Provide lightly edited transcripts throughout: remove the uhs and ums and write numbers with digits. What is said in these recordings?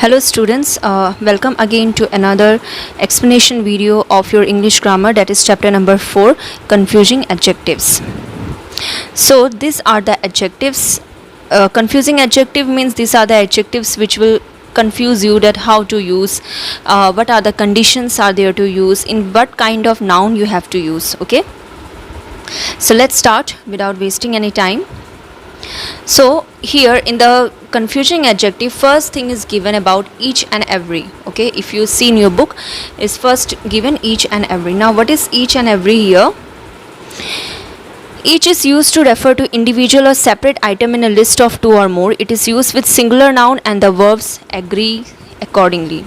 Hello students, welcome again to another explanation video of your English grammar, that is chapter number 4, confusing adjectives. So these are the adjectives. Confusing adjective means these are the adjectives which will confuse you, that how to use, what are the conditions are there to use, in what kind of noun you have to use. Okay, so let's start without wasting any time. So here in the confusing adjective, first thing is given about each and every. Okay, if you see in your book, is first given each and every. Now what is each and every here? Each is used to refer to individual or separate item in a list of two or more. It is used with singular noun and the verbs agree accordingly.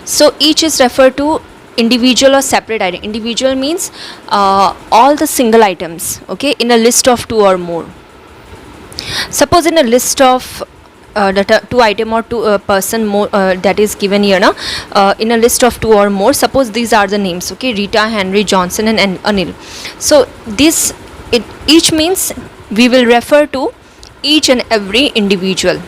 So each is referred to individual or separate item. Individual means all the single items, okay, in a list of two or more. Suppose in a list of two item or two person more that is given here now, in a list of two or more, suppose these are the names, okay, Rita, Henry, Johnson and Anil. So this each means we will refer to each and every individual.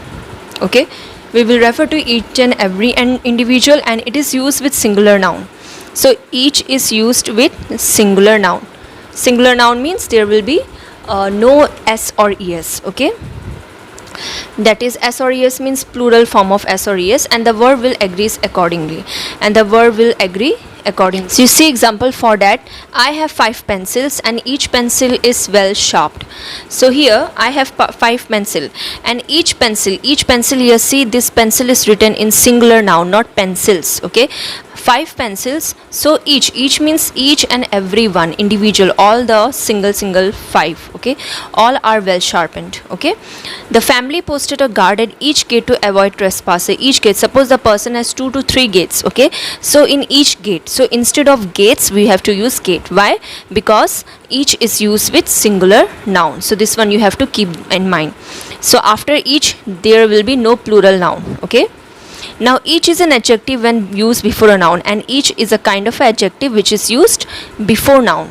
Okay, we will refer to each and every individual, and it is used with singular noun. So each is used with singular noun. Singular noun means there will be no s or es. Okay, that is s or es means plural form of s or es, and the verb will agree accordingly, and the verb will agree accordingly. So you see example for that, I have 5 pencils and each pencil is well sharpened. So here I have 5 pencil, and each pencil here, see this pencil is written in singular noun, not pencils. Okay, 5 pencils, so each means each and every one, individual, all the single 5. Okay, all are well sharpened. Okay, the family posted a guard at each gate to avoid trespassers. Each gate, suppose the person has 2 to 3 gates. Okay, so in each gate, so instead of gates we have to use gate. Why? Because each is used with singular noun, so this one you have to keep in mind. So after each there will be no plural noun. Okay, now each is an adjective when used before a noun, and each is a kind of adjective which is used before noun,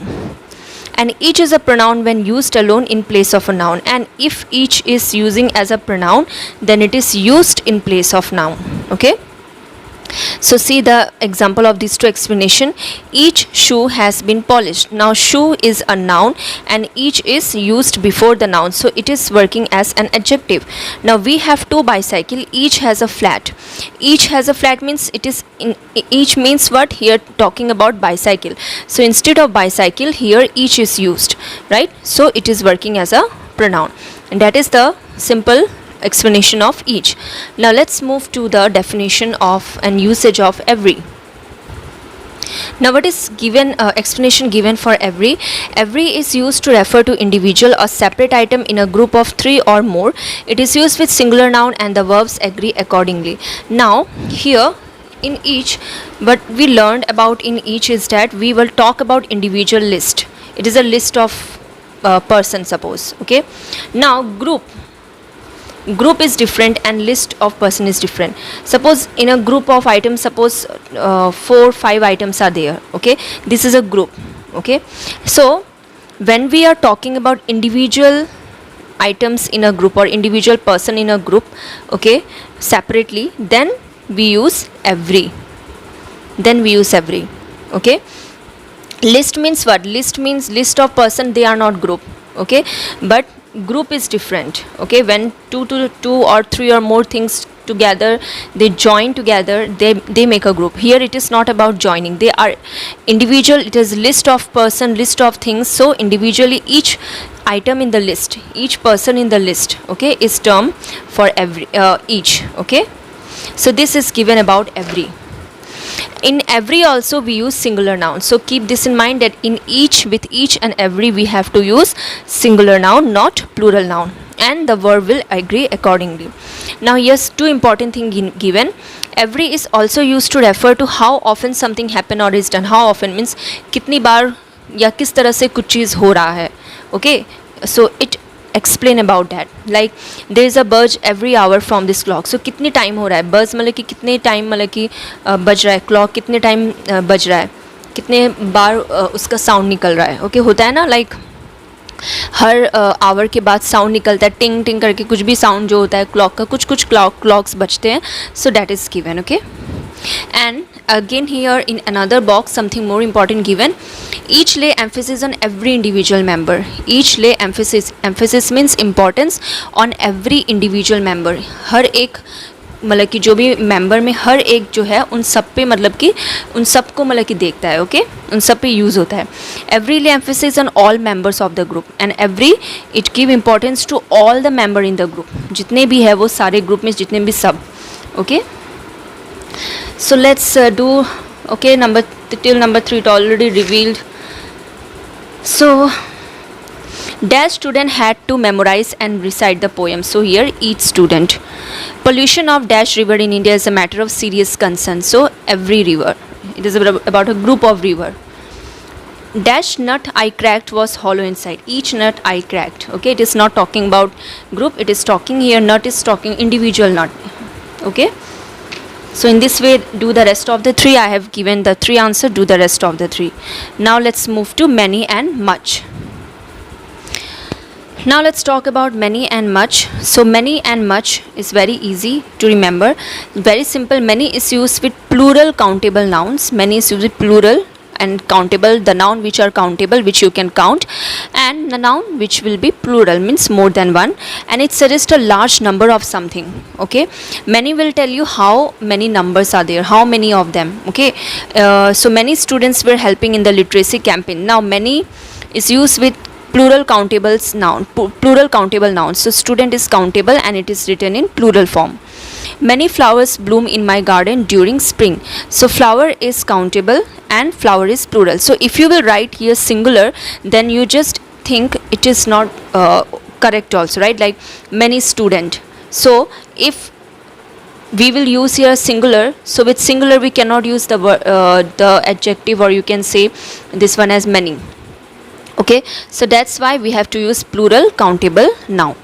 and each is a pronoun when used alone in place of a noun, and if each is using as a pronoun, then it is used in place of noun. Okay, so see the example of these two explanation. Each shoe has been polished. Now shoe is a noun and each is used before the noun, so it is working as an adjective. Now we have 2 bicycle, each has a flat. Each has a flat means it is in each means what? Here talking about bicycle, so instead of bicycle here each is used, right? So it is working as a pronoun, and that is the simple explanation of each. Now let's move to the definition of and usage of every. Now what is given explanation given for every? Every is used to refer to individual or separate item in a group of 3 or more. It is used with singular noun and the verbs agree accordingly. Now here in each, what we learned about in each is that we will talk about individual list. It is a list of person, suppose. Okay, now group is different and list of person is different. Suppose in a group of items, suppose 4-5 items are there. Okay, this is a group. Okay, so when we are talking about individual items in a group or individual person in a group, okay, separately, then we use every. Okay, list means what? List means list of person, they are not group. Okay, but group is different. Okay, when 2 or 3 or more things together, they join together, they make a group. Here it is not about joining, they are individual. It is list of person, list of things, so individually each item in the list, each person in the list, okay, is term for every each. Okay, so this is given about every. In every also we use singular noun, so keep this in mind that in each, with each and every, we have to use singular noun, not plural noun, and the verb will agree accordingly. Now yes, 2 important thing given. Every is also used to refer to how often something happen or is done. How often means कितनी बार या किस तरह से कुछ चीज़ हो रहा है. Okay, so it explain about that, like there is a buzz every hour from this clock. So कितनी टाइम हो रहा है, buzz मतलब कि कितने टाइम, मतलब कि बज रहा है, clock कितने टाइम बज रहा है, कितने बार उसका साउंड निकल रहा है. ओके, होता है ना, लाइक हर आवर के बाद साउंड निकलता है, टिंग टिंग करके कुछ भी साउंड जो होता है क्लॉक का, कुछ कुछ क्लॉक्स बजते हैं. So that is given. Okay. And again here in another box something more important given. Each lay emphasis on every individual member. Each lay emphasis means importance on every individual member. हर एक मतलब कि जो भी member में हर एक जो है उन सब पे मतलब कि उन सब को मतलब कि देखता है. ओके. उन सब पे यूज़ होता है. Every lay emphasis on all members of the group and every it give importance to all the member in the group. जितने भी है वो सारे ग्रुप में जितने भी सब. Okay. So let's do okay till number 3 it already revealed. So dash student had to memorize and recite the poem. So here each student. Pollution of dash river in India is a matter of serious concern. So every river, it is about a group of river. Dash nut I cracked was hollow inside. Each nut I cracked. Okay, it is not talking about group, it is talking here, nut is talking individual nut. Okay. So in this way do the rest of the 3. I have given the 3 answer, do the rest of the 3. Now let's move to many and much. Now let's talk about many and much. So many and much is very easy to remember, very simple. Many is used with plural countable nouns. Many is used with plural and countable, the noun which are countable, which you can count, and the noun which will be plural means more than one, and it suggests a large number of something. Okay. Many will tell you how many numbers are there, how many of them. Okay. So many students were helping in the literacy campaign. Now many is used with plural countables noun, plural countable nouns. So student is countable and it is written in plural form. Many flowers bloom in my garden during spring. So flower is countable and flower is plural. So if you will write here singular, then you just think it is not correct also, right? Like many student. So if we will use here singular, so with singular we cannot use the adjective, or you can say this one as many. Okay, so that's why we have to use plural countable noun.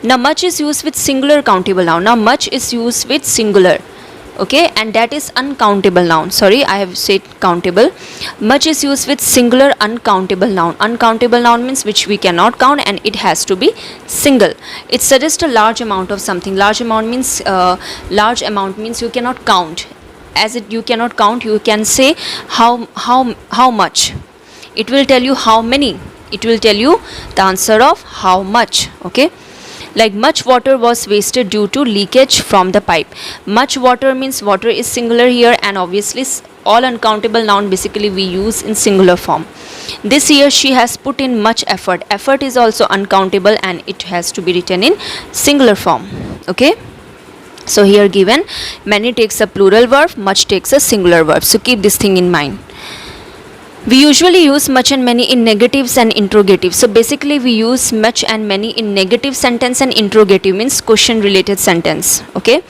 Now much is used with singular countable noun. Now much is used with singular. Okay, and that is uncountable noun. Sorry, I have said countable. Much is used with singular uncountable noun. Uncountable noun means which we cannot count, and it has to be single. It suggests a large amount of something. Large amount means you cannot count. As you cannot count, you can say how much. It will tell you how many. It will tell you the answer of how much. Okay. Like much water was wasted due to leakage from the pipe. Much water means water is singular here, and obviously all uncountable noun basically we use in singular form. This here she has put in much effort. Effort is also uncountable and it has to be written in singular form. Okay. So here given many takes a plural verb, much takes a singular verb. So keep this thing in mind. We usually use much and many in negatives and interrogatives. So basically we use much and many in negative sentence, and interrogative means question related sentence. Okay.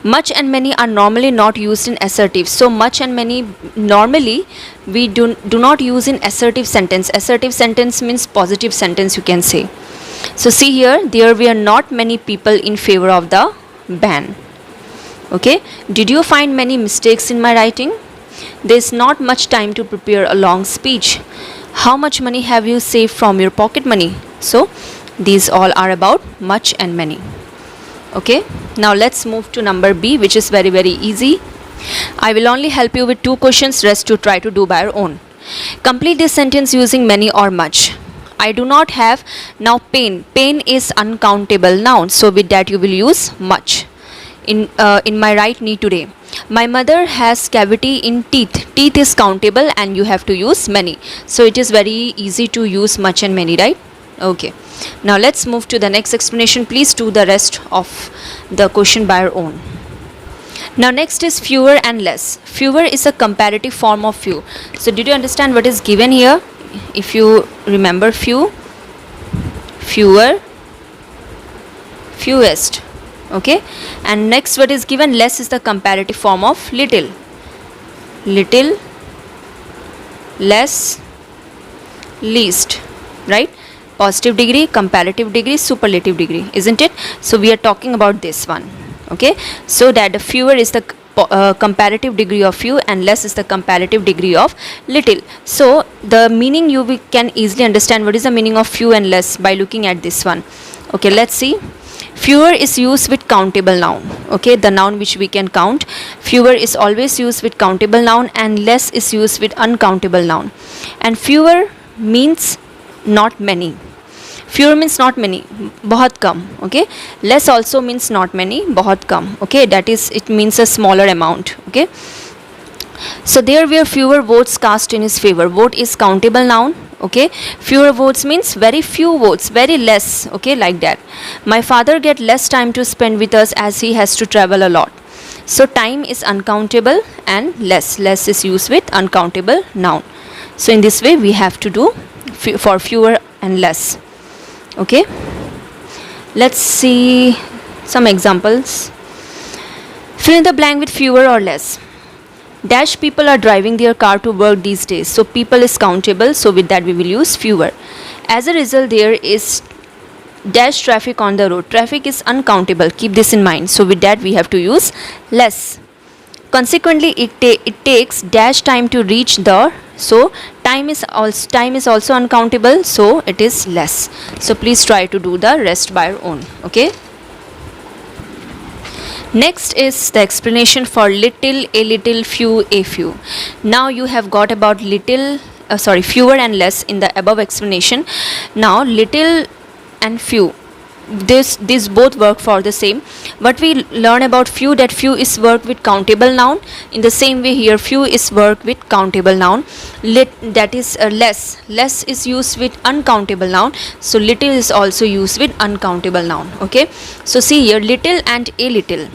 Much and many are normally not used in assertive. So much and many normally we do not use in assertive sentence. Assertive sentence means positive sentence, you can say. So see here, there were not many people in favor of the ban. Okay. Did you find many mistakes in my writing? There is not much time to prepare a long speech. How much money have you saved from your pocket money? So these all are about much and many. Okay. Now let's move to number B, which is very easy. I will only help you with 2 questions, rest to try to do by your own. Complete this sentence using many or much. I do not have. Now pain. Pain is uncountable noun. So with that you will use much. In my right knee today. My mother has cavity in teeth. Teeth is countable and you have to use many. So it is very easy to use much and many, right? Okay. Now let's move to the next explanation. Please do the rest of the question by your own. Now next is fewer and less. Fewer is a comparative form of few. So did you understand what is given here? If you remember few, fewer, fewest. Okay. And next what is given, less is the comparative form of little. Little, less, least, right? Positive degree, comparative degree, superlative degree, isn't it? So we are talking about this one. Okay. So that the fewer is the comparative degree of few and less is the comparative degree of little. So the meaning we can easily understand what is the meaning of few and less by looking at this one. Okay, let's see. Fewer is used with countable noun. Okay, the noun which we can count. Fewer is always used with countable noun and less is used with uncountable noun. And fewer means not many. Fewer means not many, बहुत कम. Okay, less also means not many, बहुत कम. Okay, that is, it means a smaller amount. Okay, so there were fewer votes cast in his favor. Vote is countable noun. Okay, fewer votes means very few votes, very less. Okay, like that. My father get less time to spend with us as he has to travel a lot. So time is uncountable and less is used with uncountable noun. So in this way we have to do for fewer and less. Okay, let's see some examples. Fill in the blank with fewer or less. Dash people are driving their car to work these days. So people is countable, so with that we will use fewer. As a result, there is dash traffic on the road. Traffic is uncountable, keep this in mind, so with that we have to use less. Consequently, it takes dash time to reach the, so time is also uncountable, so it is less. So please try to do the rest by your own. Okay, next is the explanation for little, a little, few, a few. Now you have got about little, fewer and less in the above explanation. Now little and few, these both work for the same. But we learn about few, that few is worked with countable noun. In the same way here, few is worked with countable noun. That is less is used with uncountable noun. So little is also used with uncountable noun. Okay, so see here, little and a little,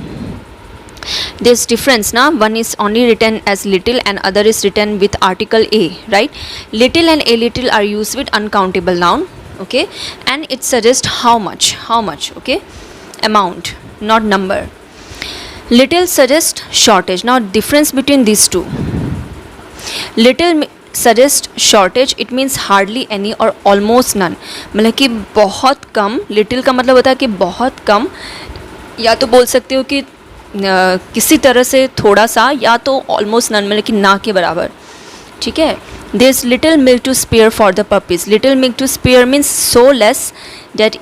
there's difference now. One is only written as little and other is written with article a, right? Little and a little are used with uncountable noun. Okay, and it suggests how much. Okay, amount, not number. Little suggests shortage. Now difference between these two. Little suggests shortage, it means hardly any or almost none. मतलब कि बहुत कम. little का मतलब होता है कि बहुत कम, या तो बोल सकते हो कि किसी तरह से थोड़ा सा, या तो almost none मतलब कि ना के बराबर. ठीक है. There's little milk to spare for the puppies. Little milk to spare means so less that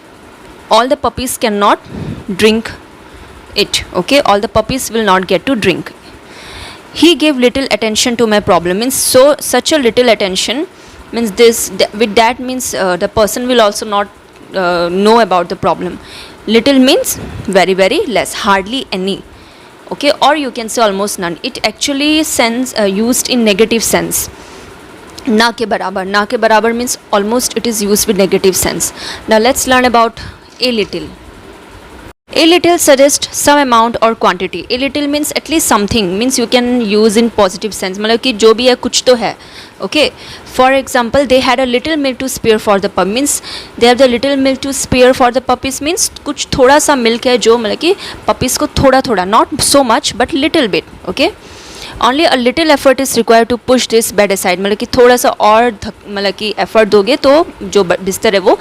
all the puppies cannot drink it. Okay, all the puppies will not get to drink. He gave little attention to my problem means so such a little attention means this, with that means the person will also not know about the problem. Little means very very less, hardly any. Okay, or you can say almost none. It actually sense used in negative sense. Na ke barabar means almost, it is used with negative sense. Now let's learn about a little. A little suggests some amount or quantity. A little means at least something, means you can use in positive sense, मतलब कि जो भी है कुछ तो है. Okay, for example, they had a little milk to spare for the pup means they have the little milk to spare for the puppies means कुछ थोड़ा सा milk है जो मतलब कि puppies को थोड़ा थोड़ा, not so much but little bit. Okay, only a little effort is required to push this bed aside. मतलब कि थोड़ा सा और मतलब कि effort दोगे तो जो बिस्तर है वो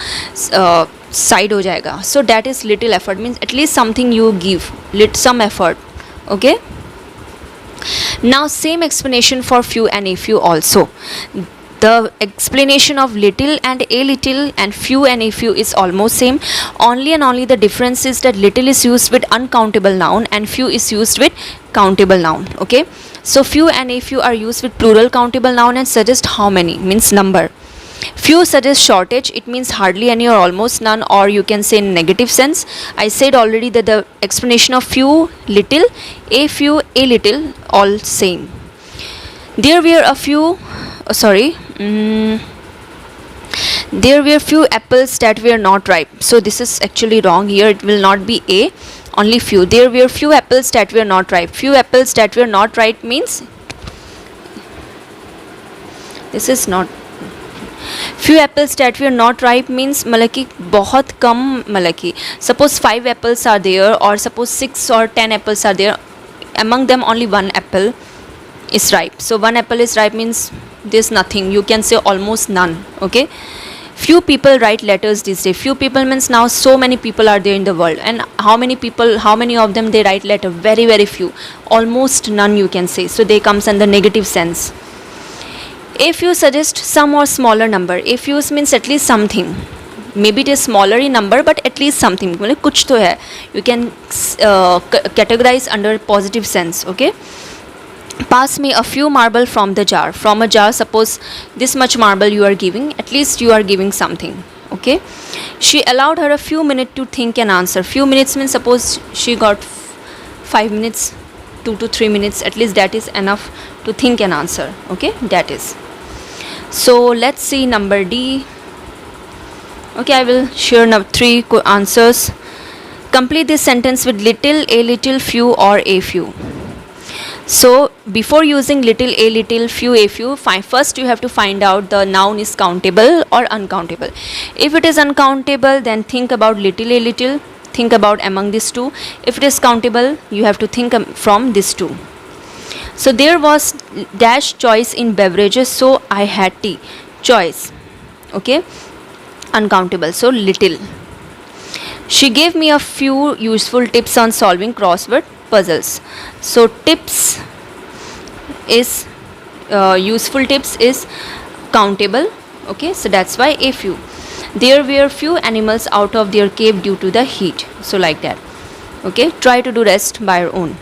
side हो जाएगा. So that is little effort means at least something you give, some effort. Okay, now same explanation for few and a few also. The explanation of little and a little and few and a few is almost same. Only and only the difference is that little is used with uncountable noun and few is used with countable noun. Okay, so few and a few are used with plural countable noun and suggest how many means number. Few suggests shortage, it means hardly any or almost none, or you can say in negative sense. I said already that the explanation of few, little, a few, a little, all same. There were a few, there were few apples that were not ripe. So this is actually wrong here, it will not be a, only few. There were few apples that were not ripe. Few apples that were not ripe means, this is not, few apples that were not ripe means मतलब कि बहुत कम, मतलब कि suppose 5 apples are there or suppose 6 or 10 apples are there, among them only 1 apple is ripe. So 1 apple is ripe means there's nothing, you can say almost none. Okay, few people write letters these days. Few people means now so many people are there in the world, and how many of them they write letter? Very very few, almost none you can say. So they comes under negative sense. If you suggest some or smaller number, if use means at least something, maybe it is smaller in number but at least something, मतलब कुछ तो है, you can categorize under positive sense. Okay, pass me a few marble from the jar. From a jar, suppose this much marble you are giving, at least you are giving something. Okay, she allowed her a few minutes to think and answer. Few minutes means suppose she got 5 minutes, 2 to 3 minutes, at least that is enough to think and answer. Okay, that is. So let's see number D. Okay, I will share now 3 answers. Complete this sentence with little, a little, few or a few. So before using little, a little, few, a few, first you have to find out the noun is countable or uncountable. If it is uncountable, then think about little, a little, think about among these two. If it is countable, you have to think from these two. So there was dash choice in beverages, so I had tea. Choice. Okay, uncountable, so little. She gave me a few useful tips on solving crossword puzzles. So tips is useful tips is countable. Okay, so that's why a few. There were few animals out of their cave due to the heat, so like that. Okay, try to do rest by your own.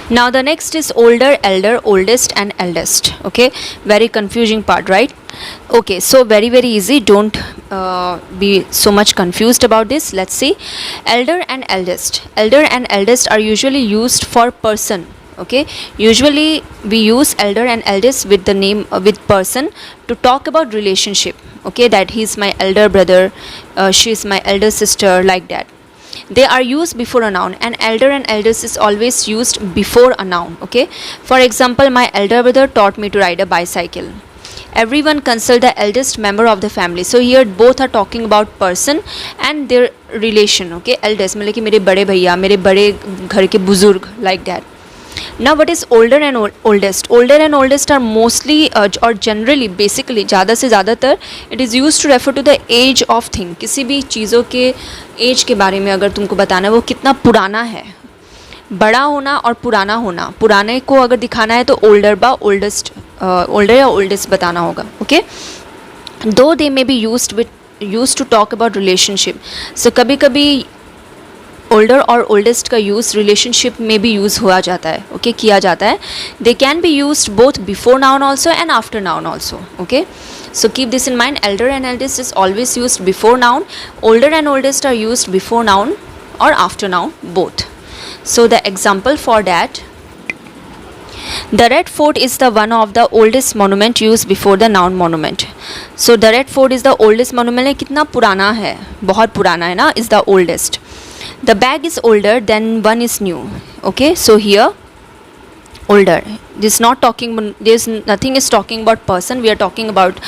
Now the next is older, elder, oldest and eldest. Okay, very confusing part, right? Okay, so very very easy, don't be so much confused about this. Let's see. Elder and eldest. Elder and eldest are usually used for person. Okay, usually we use elder and eldest with the name with person to talk about relationship. Okay, that he's my elder brother, she's my elder sister, like that. They are used before a noun, and elder and eldest is always used before a noun. Okay, for example, my elder brother taught me to ride a bicycle. Everyone consult the eldest member of the family. So here both are talking about person and their relation. Okay, eldest मतलब कि मेरे बड़े भैया, मेरे बड़े घर के बुजुर्ग, like that. Now what is older and oldest? Older and oldest are mostly or generally basically ज़्यादा से ज़्यादातर it is used to refer to the age of thing. किसी भी चीज़ों के age के बारे में अगर तुमको बताना है वो कितना पुराना है, बड़ा होना और पुराना होना, पुराने को अगर दिखाना है तो older बा oldest, older या oldest बताना होगा. Okay, though they may be used to talk about relationship. So कभी कभी ओल्डर और ओल्डेस्ट का यूज़ रिलेशनशिप में भी यूज़ हुआ जाता है. ओके, किया जाता है. They can be used both before noun also and after noun also. Okay, so keep this in mind. Elder and eldest is always used before noun. Older and oldest are used before noun or after noun, both. So the example for that, the Red Fort is the one of the oldest monument used before the noun monument. So the Red Fort is the oldest monument. कितना पुराना है, बहुत पुराना है ना, is the oldest. The bag is older than one is new. Okay, so here older, this is not talking, there's nothing is talking about person, we are talking about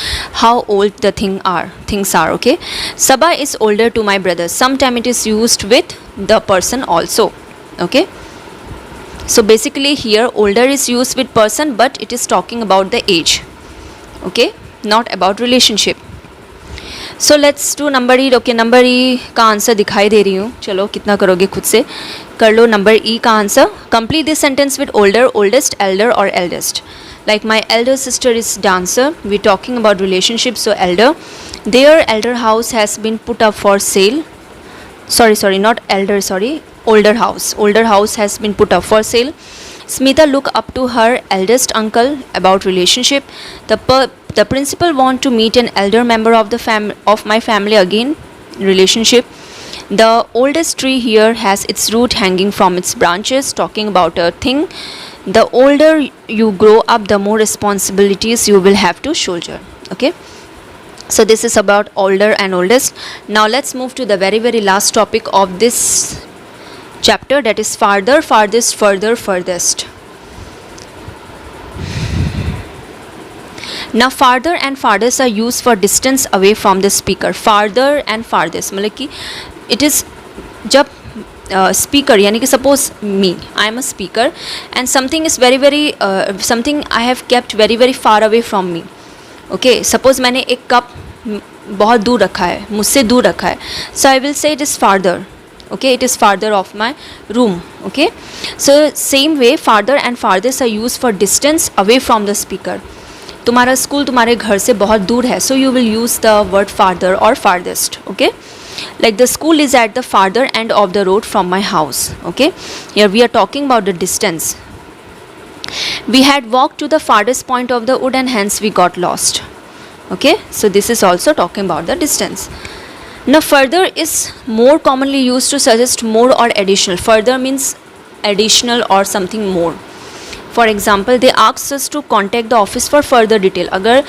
how old the things are. Okay, Sabha is older to my brother. Sometime it is used with the person also. Okay, so basically here older is used with person but it is talking about the age. Okay, not about relationship. So let's do number E. Okay, number E का answer दिखाई दे रही हूँ, चलो कितना करोगे खुद से कर लो. नंबर ई का answer, complete this sentence with older, oldest, elder और eldest. Like my elder sister is dancer, we talking about relationship, so elder. Their elder house has been put up for sale. Sorry, not elder, sorry, older house. Older house has been put up for sale. Smita look up to her eldest uncle about relationship. The principal want to meet an elder member of my family again, relationship. The oldest tree here has its root hanging from its branches, talking about a thing. The older you grow up, the more responsibilities you will have to shoulder. Okay, so this is about older and oldest. Now let's move to the very very last topic of this chapter, that is farther, farthest, further, furthest. Now farther and farthest are used for distance away from the speaker. Farther and farthest मतलब कि it is जब speaker यानी कि suppose me, I am a speaker and something is very very something I have kept very very far away from me. Okay, suppose मैंने एक cup बहुत दूर रखा है, मुझसे दूर रखा है, so I will say it is farther. Okay, it is farther of my room. Okay, so same way farther and farthest are used for distance away from the speaker. तुम्हारा स्कूल तुम्हारे घर से बहुत दूर है, so you will use the word farther or farthest. Okay, like the school is at the farther end of the road from my house. Okay, here we are talking about the distance. We had walked to the farthest point of the wood and hence we got lost. Okay, so this is also talking about the distance. Now further is more commonly used to suggest more or additional. Further means additional or something more. For example, they asked us to contact the office for further detail. अगर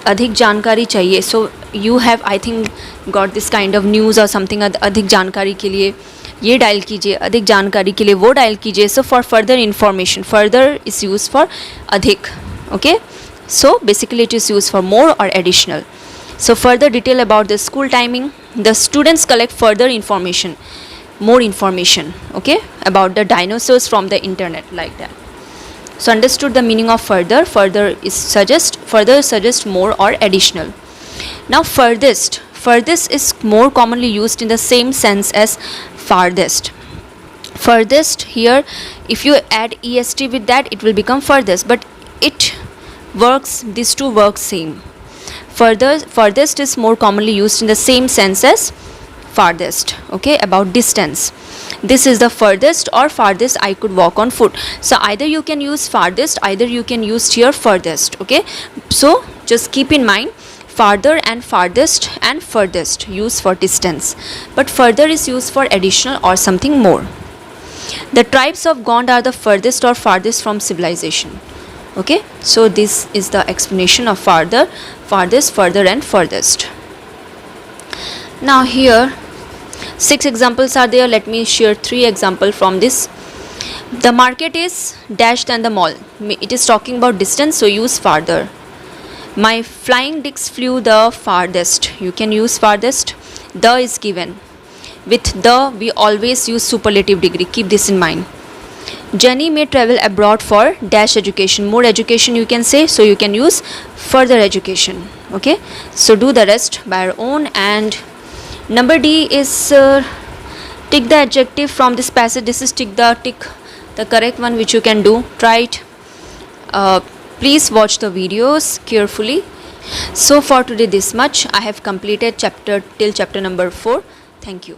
अधिक जानकारी चाहिए, so you have I think got this kind of news or something. अधिक जानकारी के लिए ये dial कीजिए, अधिक जानकारी के लिए वो डायल कीजिए. So for further information, further is used for अधिक. Okay, so basically it is used for more or additional. So further detail about the school timing. The students collect further information, more information, okay, about the dinosaurs from the internet, like that. So understood the meaning of further. Further is suggest, further suggest more or additional. Now furthest. Furthest is more commonly used in the same sense as farthest. Furthest here, if you add est with that, it will become furthest, but it works, these two work same. Furthest is more commonly used in the same sense as farthest. Okay, about distance. This is the furthest or farthest I could walk on foot. So either you can use farthest, either you can use here furthest. Okay, so just keep in mind farther and furthest used for distance, but further is used for additional or something more. The tribes of Gond are the furthest or farthest from civilization. Okay, so this is the explanation of farther, farthest, further and furthest. Now here 6 examples are there. Let me share 3 examples from this. The market is dash than the mall. It is talking about distance, so use farther. My flying discs flew the farthest. You can use farthest. The is given. With the we always use superlative degree. Keep this in mind. Jenny may travel abroad for dash education. More education you can say, so you can use further education. Okay, so do the rest by your own. And number D is tick the adjective from this passage. This is tick the correct one which you can do. Try it. Please watch the videos carefully. So for today this much. I have completed chapter till chapter number 4. Thank you.